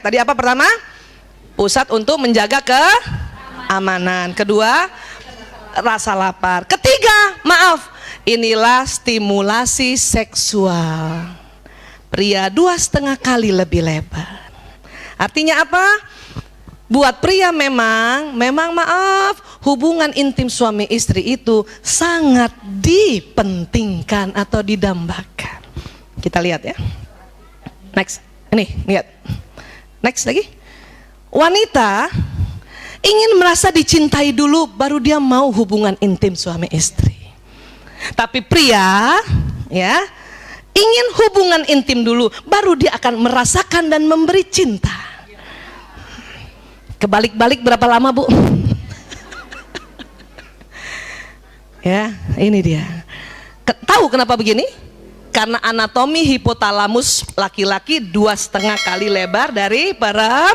Tadi apa pertama? Pusat untuk menjaga keamanan. Kedua, rasa lapar. Ketiga, maaf, inilah stimulasi seksual. Pria 2,5 kali lebih lebar. Artinya apa? Buat pria memang maaf, hubungan intim suami istri itu sangat dipentingkan atau didambakan. Kita lihat ya. Next, ini lihat. Next lagi. Wanita ingin merasa dicintai dulu baru dia mau hubungan intim suami istri. Tapi pria ya ingin hubungan intim dulu baru dia akan merasakan dan memberi cinta. Kebalik-balik berapa lama, Bu? Ya, ini dia. Tahu kenapa begini? Karena anatomi hipotalamus laki-laki 2,5 kali lebar dari perempuan.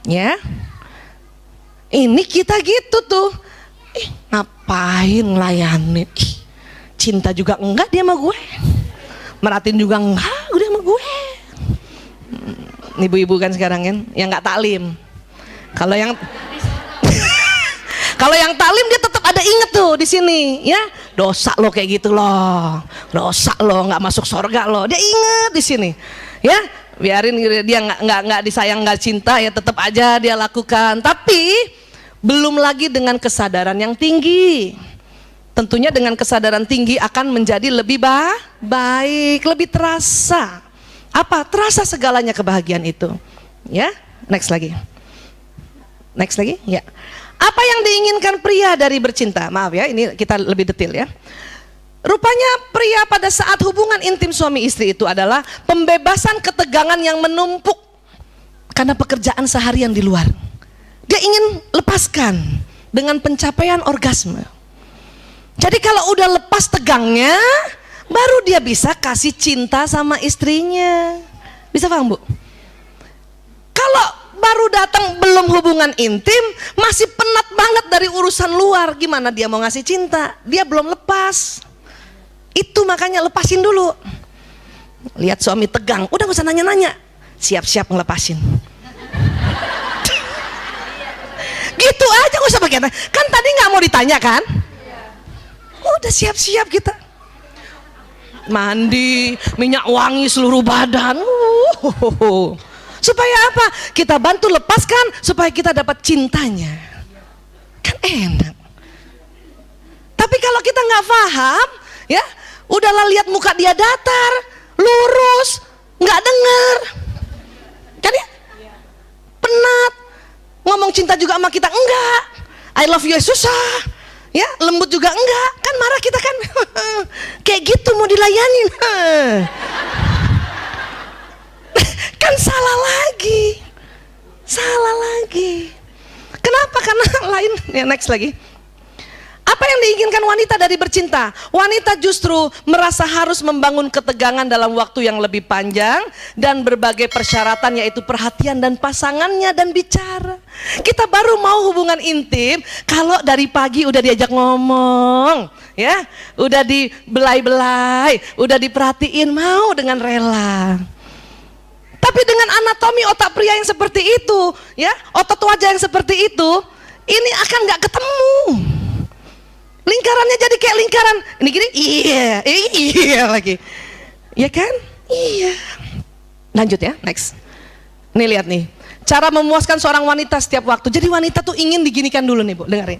Ya, ini kita gitu tuh. Ngapain ngelayanin? Cinta juga enggak dia sama gue. Meratin juga enggak udah sama gue. Ibu-ibu kan sekarang kan, yang nggak taklim. Kalau yang kalau yang taklim dia tetap ada inget tuh di sini, ya dosa lo kayak gitu loh, dosa lo nggak masuk surga lo, dia inget di sini, ya biarin dia nggak disayang nggak cinta ya tetap aja dia lakukan, tapi belum lagi dengan kesadaran yang tinggi. Tentunya dengan kesadaran tinggi akan menjadi lebih baik, lebih terasa. Apa? Terasa segalanya kebahagiaan itu. Ya, next lagi. Next lagi, ya. Apa yang diinginkan pria dari bercinta? Maaf ya, ini kita lebih detail ya. Rupanya pria pada saat hubungan intim suami istri itu adalah pembebasan ketegangan yang menumpuk karena pekerjaan seharian di luar. Dia ingin lepaskan dengan pencapaian orgasme. Jadi kalau udah lepas tegangnya, baru dia bisa kasih cinta sama istrinya. Bisa paham, Bu? Kalau baru datang belum hubungan intim, masih penat banget dari urusan luar, gimana dia mau ngasih cinta? Dia belum lepas. Itu makanya lepasin dulu. Lihat suami tegang, udah gak usah nanya-nanya, siap-siap ngelepasin. Gitu aja, gak usah pakai. Kan tadi gak mau ditanya kan? Udah siap-siap kita. Mandi, minyak wangi seluruh badan. Supaya apa? Kita bantu lepaskan supaya kita dapat cintanya. Kan enak. Tapi kalau kita nggak paham, ya, udahlah lihat muka dia datar, lurus, nggak denger. Kan ya? Penat. Ngomong cinta juga sama kita enggak. I love you ya susah. Ya, lembut juga enggak, kan marah kita kan. Kayak gitu mau dilayanin. Kan salah lagi. Salah lagi. Kenapa? Karena lain. Ya, next lagi. Apa yang diinginkan wanita dari bercinta? Wanita justru merasa harus membangun ketegangan dalam waktu yang lebih panjang dan berbagai persyaratan, yaitu perhatian dan pasangannya dan bicara. Kita baru mau hubungan intim kalau dari pagi udah diajak ngomong, ya, udah dibelai-belai, udah diperhatiin, mau dengan rela. Tapi dengan anatomi otak pria yang seperti itu, ya, otot wajah yang seperti itu, ini akan nggak ketemu. Lingkarannya jadi kayak lingkaran ini gini, iya lagi, ya kan? Iya. Lanjut ya, next. Nih lihat nih, cara memuaskan seorang wanita setiap waktu. Jadi wanita tuh ingin diginikan dulu nih, Bu, dengerin.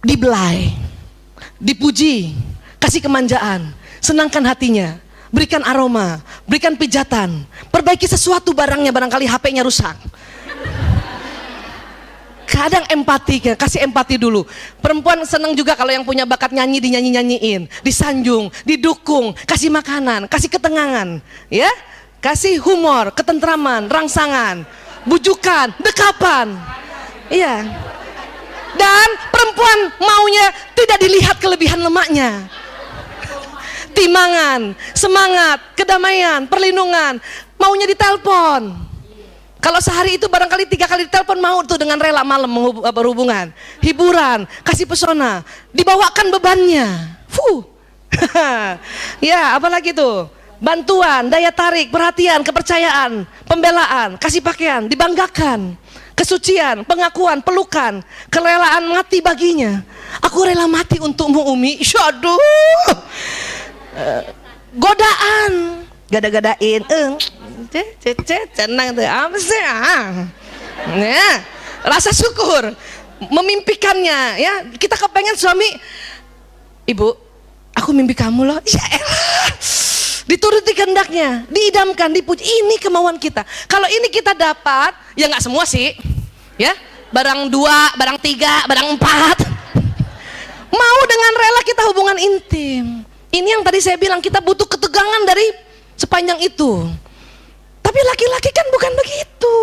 Dibelai, dipuji, kasih kemanjaan, senangkan hatinya, berikan aroma, berikan pijatan, perbaiki sesuatu barangnya, barangkali HP-nya rusak. Kadang empati, kasih empati dulu. Perempuan senang juga kalau yang punya bakat nyanyi dinyanyi-nyanyiin, disanjung, didukung, kasih makanan, kasih ketenangan, ya, kasih humor, ketentraman, rangsangan, bujukan, dekapan, iya. Dan perempuan maunya tidak dilihat kelebihan lemaknya. Timangan, semangat, kedamaian, perlindungan, maunya ditelepon. Kalau sehari itu barangkali 3 kali ditelepon, mau tuh dengan rela malam berhubungan, hiburan, kasih pesona, dibawakan bebannya. Ya, apalagi tuh bantuan, daya tarik, perhatian, kepercayaan, pembelaan, kasih pakaian, dibanggakan, kesucian, pengakuan, pelukan, kerelaan mati baginya. Aku rela mati untukmu Umi. Aduh. Godaan, gada-gadain, senang tuh, apa sih? Ya, rasa syukur, memimpikannya, ya. Kita kepengen suami, Ibu, aku mimpi kamu loh. Ya elah, dituruti kehendaknya, diidamkan, dipuji. Ini kemauan kita. Kalau ini kita dapat, ya nggak semua sih, ya. Barang 2, barang 3, barang 4. Mau dengan rela kita hubungan intim. Ini yang tadi saya bilang, kita butuh ketegangan dari sepanjang itu. Tapi laki-laki kan bukan begitu.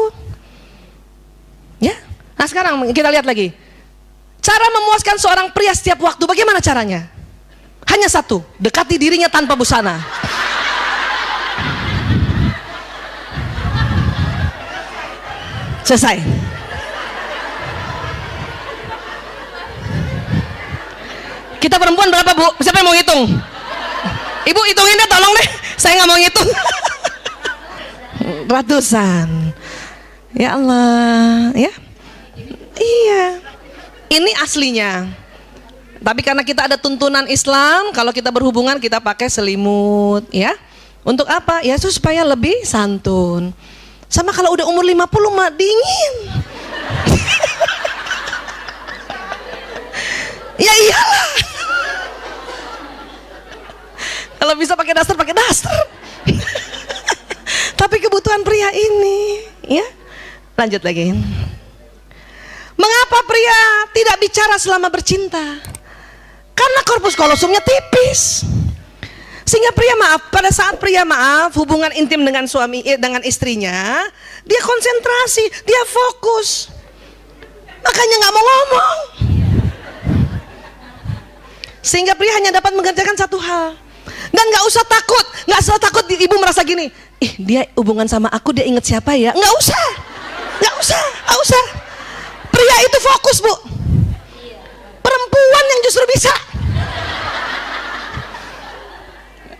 Ya. Nah sekarang kita lihat lagi. Cara memuaskan seorang pria setiap waktu, bagaimana caranya? Hanya satu, dekati dirinya tanpa busana. Selesai. Kita perempuan berapa Bu? Siapa yang mau hitung? Ibu hitungin deh, tolong deh. Saya nggak mau ngitung. Ratusan. Ya Allah, ya. Iya. Ini aslinya. Tapi karena kita ada tuntunan Islam, kalau kita berhubungan kita pakai selimut, ya. Untuk apa? Ya supaya lebih santun. Sama kalau udah umur 50 mah dingin. Ya iyalah. Kalau bisa pakai daster, pakai daster. Tapi kebutuhan pria ini, ya. Lanjut lagi. Mengapa pria tidak bicara selama bercinta? Karena korpus kolosumnya tipis. Sehingga pria pada saat pria hubungan intim dengan dengan istrinya, dia konsentrasi, dia fokus. Makanya nggak mau ngomong. Sehingga pria hanya dapat mengerjakan satu hal. Dan nggak usah takut ibu merasa gini, dia hubungan sama aku, dia inget siapa ya? Nggak usah. Pria itu fokus Bu. Perempuan yang justru bisa.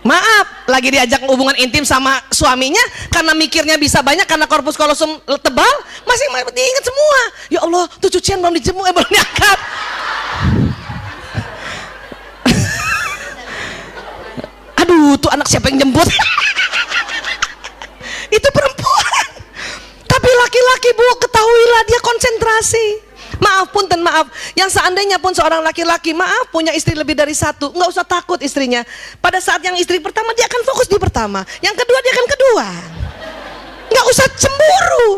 Maaf, lagi diajak hubungan intim sama suaminya, karena mikirnya bisa banyak, karena korpus kolosum tebal, masih diingat semua. Ya Allah, tuh cucian belum dijemur, belum diangkat. Aduh, tuh anak siapa yang jemput? Itu perempuan. Tapi laki-laki Bu, ketahuilah dia konsentrasi. Maaf, punten, maaf. Yang seandainya pun seorang laki-laki, maaf, punya istri lebih dari satu, nggak usah takut istrinya. Pada saat yang istri pertama, dia akan fokus di pertama. Yang kedua, dia akan kedua. Nggak usah cemburu.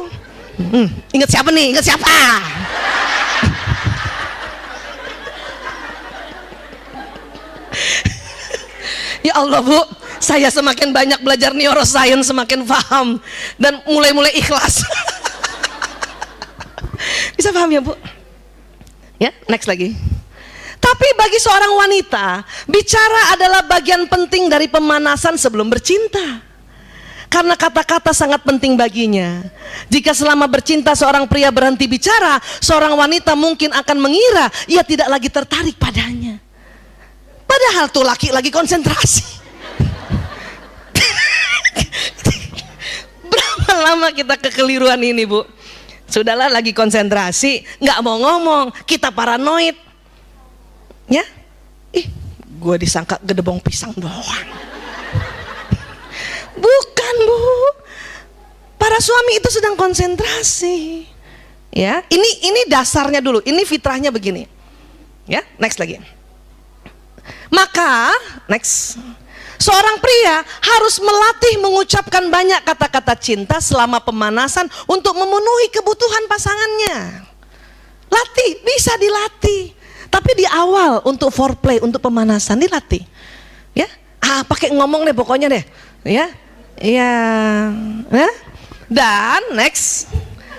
Ingat siapa nih? Ingat siapa? Ya Allah Bu, saya semakin banyak belajar neuroscience, semakin paham dan mulai ikhlas. Bisa paham ya Bu? Ya, next lagi. Tapi bagi seorang wanita, bicara adalah bagian penting dari pemanasan sebelum bercinta. Karena kata-kata sangat penting baginya. Jika selama bercinta seorang pria berhenti bicara, seorang wanita mungkin akan mengira ia tidak lagi tertarik padanya. Padahal tuh laki lagi konsentrasi. Berapa lama kita kekeliruan ini Bu? Sudahlah lagi konsentrasi, nggak mau ngomong, kita paranoid. Ya? Gue disangka gedebong pisang doang. Bukan Bu. Para suami itu sedang konsentrasi. Ya, ini dasarnya dulu, ini fitrahnya begini. Ya, next lagi. Maka, next, seorang pria harus melatih mengucapkan banyak kata-kata cinta selama pemanasan untuk memenuhi kebutuhan pasangannya. Latih, bisa dilatih. Tapi di awal untuk foreplay, untuk pemanasan dilatih. Ya, pakai ngomong deh pokoknya deh. Ya, ya. Dan next,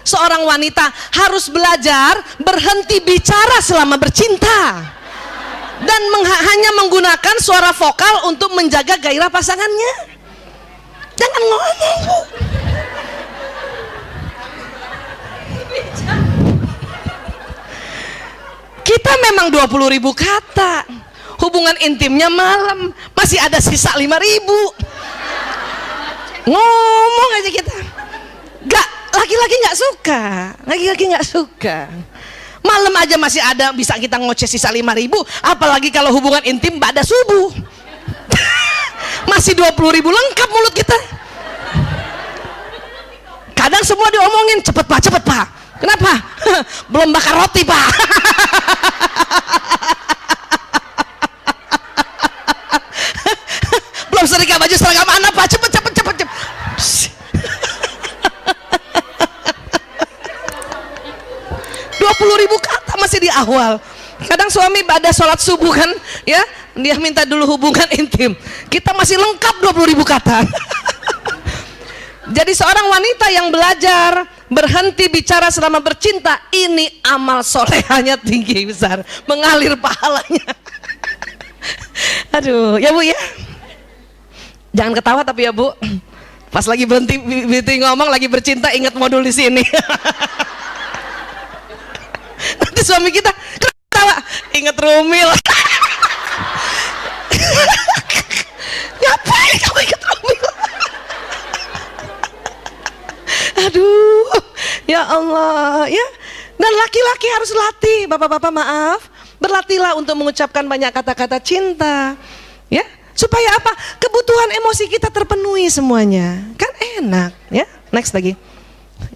seorang wanita harus belajar berhenti bicara selama bercinta. Dan hanya menggunakan suara vokal untuk menjaga gairah pasangannya. Jangan ngomong Bu. Kita memang 20.000 kata. Hubungan intimnya malam, masih ada sisa 5.000. ngomong aja kita. Gak, laki-laki nggak suka, laki-laki nggak suka. Malam aja masih ada bisa kita ngoceh sisa 5.000, apalagi kalau hubungan intim pada subuh. Masih 20.000 lengkap mulut kita. Kadang semua diomongin, cepet pak. Kenapa? Belum bakar roti pak. Belum setrika baju seragam anak pak, cepet. 20.000 kata masih di awal. Kadang suami pada sholat subuh kan, ya dia minta dulu hubungan intim, kita masih lengkap 20.000 kata. Jadi seorang wanita yang belajar berhenti bicara selama bercinta, ini amal solehanya tinggi besar, mengalir pahalanya. Aduh ya bu ya, jangan ketawa tapi ya bu, pas lagi berhenti ngomong lagi bercinta ingat modul di sini. Nanti suami kita ketawa, ingat Rumil. Ngapain kamu ingat Rumil? Aduh, ya Allah ya. Dan laki-laki harus latih, bapak-bapak maaf, berlatihlah untuk mengucapkan banyak kata-kata cinta, ya, supaya apa? Kebutuhan emosi kita terpenuhi semuanya, kan enak, ya. Next lagi.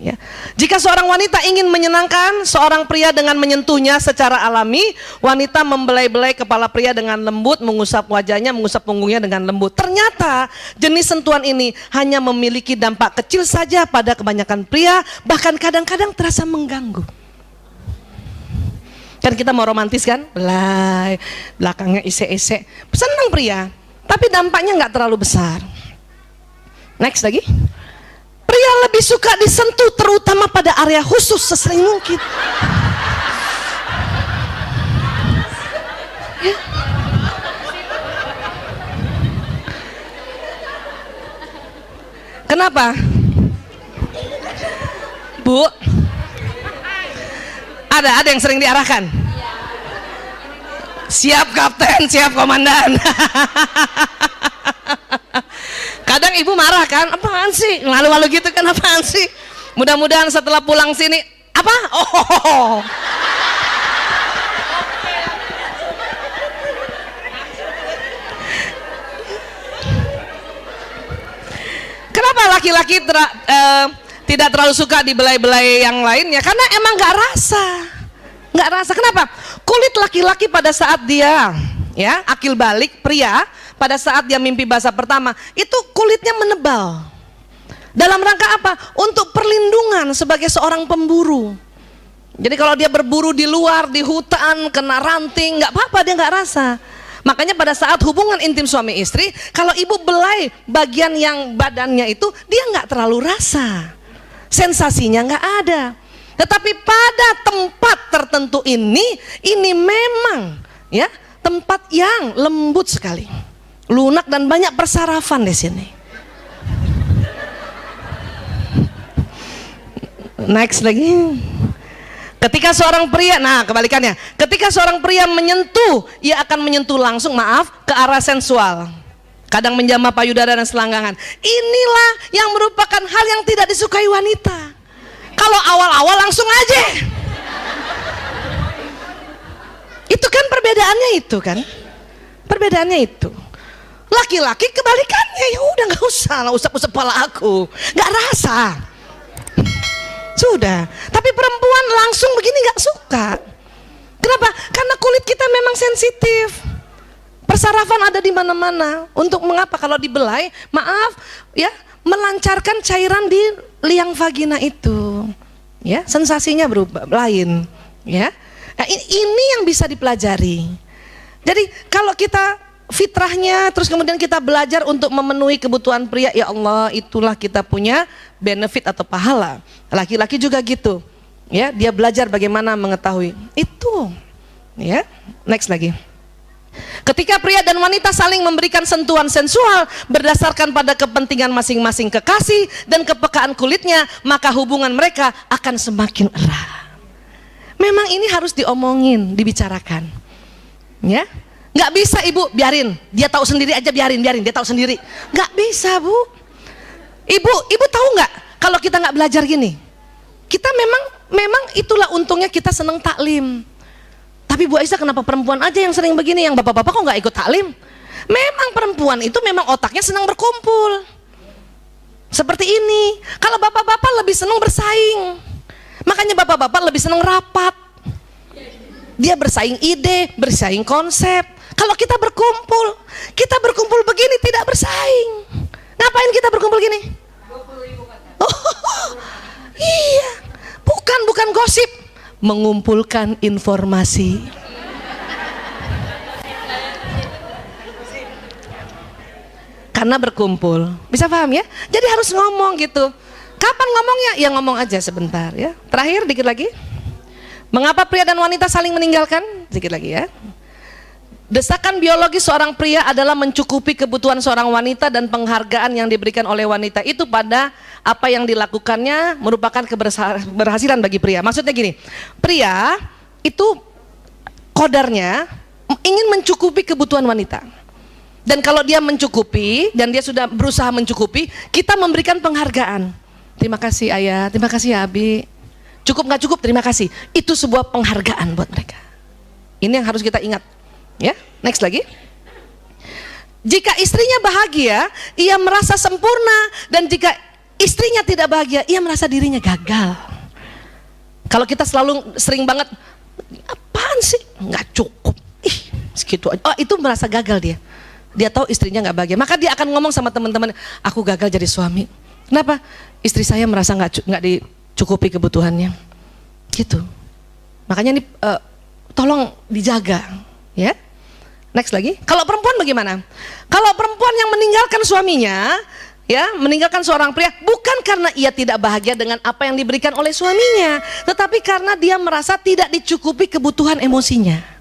Ya. Jika seorang wanita ingin menyenangkan seorang pria dengan menyentuhnya secara alami, wanita membelai-belai kepala pria dengan lembut, mengusap wajahnya, mengusap punggungnya dengan lembut. Ternyata jenis sentuhan ini hanya memiliki dampak kecil saja pada kebanyakan pria, bahkan kadang-kadang terasa mengganggu. Kan kita mau romantis kan, belai, belakangnya isek-isek, senang pria, tapi dampaknya nggak terlalu besar. Next lagi. Pria lebih suka disentuh terutama pada area khusus sesering mungkin. Ya. Kenapa? Bu, ada yang sering diarahkan. Siap kapten, siap komandan. Kadang ibu marah kan, apaan sih, lalu-lalu gitu kan, apaan sih. Mudah-mudahan setelah pulang sini, apa? Oh. Kenapa laki-laki tidak terlalu suka dibelai-belai yang lainnya? Karena emang nggak rasa. Kenapa? Kulit laki-laki pada saat dia, ya, akil balik pria, pada saat dia mimpi basah pertama, itu kulitnya menebal. Dalam rangka apa? Untuk perlindungan sebagai seorang pemburu. Jadi kalau dia berburu di luar, di hutan, kena ranting, nggak apa-apa, dia nggak rasa. Makanya pada saat hubungan intim suami istri, kalau ibu belai bagian yang badannya itu, dia nggak terlalu rasa. Sensasinya nggak ada. Tetapi pada tempat tertentu ini memang, ya, tempat yang lembut sekali, lunak dan banyak persarafan di sini. Next lagi. Ketika seorang pria, nah kebalikannya, ketika seorang pria menyentuh, ia akan menyentuh langsung, maaf, ke arah sensual. Kadang menjamah payudara dan selangkangan. Inilah yang merupakan hal yang tidak disukai wanita. Kalau awal-awal langsung aja. Itu kan perbedaannya itu kan. Perbedaannya itu. Laki-laki kebalikannya, ya udah nggak usah usap-usap kepala aku, nggak rasa. Sudah. Tapi perempuan langsung begini nggak suka. Kenapa? Karena kulit kita memang sensitif. Persarafan ada di mana-mana. Untuk mengapa? Kalau dibelai, maaf, ya, melancarkan cairan di liang vagina itu. Ya, sensasinya berubah lain. Ya. Nah, ini yang bisa dipelajari. Jadi kalau kita fitrahnya terus kemudian kita belajar untuk memenuhi kebutuhan pria, ya Allah, itulah kita punya benefit atau pahala. Laki-laki juga gitu. Ya, dia belajar bagaimana mengetahui itu. Ya, next lagi. Ketika pria dan wanita saling memberikan sentuhan sensual berdasarkan pada kepentingan masing-masing kekasih dan kepekaan kulitnya, maka hubungan mereka akan semakin erat. Memang ini harus diomongin, dibicarakan. Ya, nggak bisa ibu biarin, dia tahu sendiri aja, biarin dia tahu sendiri. Nggak bisa bu. Ibu tahu nggak kalau kita nggak belajar gini, kita memang itulah untungnya kita seneng taklim. Tapi Bu Aisyah, kenapa perempuan aja yang sering begini, yang bapak-bapak kok nggak ikut taklim? Memang perempuan itu memang otaknya senang berkumpul. Seperti ini. Kalau bapak-bapak lebih senang bersaing. Makanya bapak-bapak lebih senang rapat. Dia bersaing ide, bersaing konsep. Kalau kita berkumpul begini tidak bersaing. Ngapain kita berkumpul gini? Oh, iya. Bukan gosip, mengumpulkan informasi. Karena berkumpul, bisa paham ya? Jadi harus ngomong gitu. Kapan ngomongnya? Ya ngomong aja sebentar ya. Terakhir dikit lagi. Mengapa pria dan wanita saling meninggalkan? Dikit lagi ya. Desakan biologis seorang pria adalah mencukupi kebutuhan seorang wanita, dan penghargaan yang diberikan oleh wanita itu pada apa yang dilakukannya merupakan keberhasilan bagi pria. Maksudnya gini, pria itu kodarnya ingin mencukupi kebutuhan wanita. Dan kalau dia mencukupi dan dia sudah berusaha mencukupi, kita memberikan penghargaan. Terima kasih ayah, terima kasih ya Abi. Cukup nggak cukup, terima kasih. Itu sebuah penghargaan buat mereka. Ini yang harus kita ingat. Ya, next lagi. Jika istrinya bahagia, ia merasa sempurna, dan jika istrinya tidak bahagia, ia merasa dirinya gagal. Kalau kita sering banget, apaan sih? Nggak cukup. Ih, segitu aja. Oh, itu merasa gagal dia. Dia tahu istrinya nggak bahagia, maka dia akan ngomong sama teman-teman, aku gagal jadi suami. Kenapa? Istri saya merasa nggak dicukupi kebutuhannya. Gitu. Makanya ini tolong dijaga, ya. Next lagi. Kalau perempuan bagaimana? Kalau perempuan yang meninggalkan suaminya, ya, meninggalkan seorang pria, bukan karena ia tidak bahagia dengan apa yang diberikan oleh suaminya, tetapi karena dia merasa tidak dicukupi kebutuhan emosinya.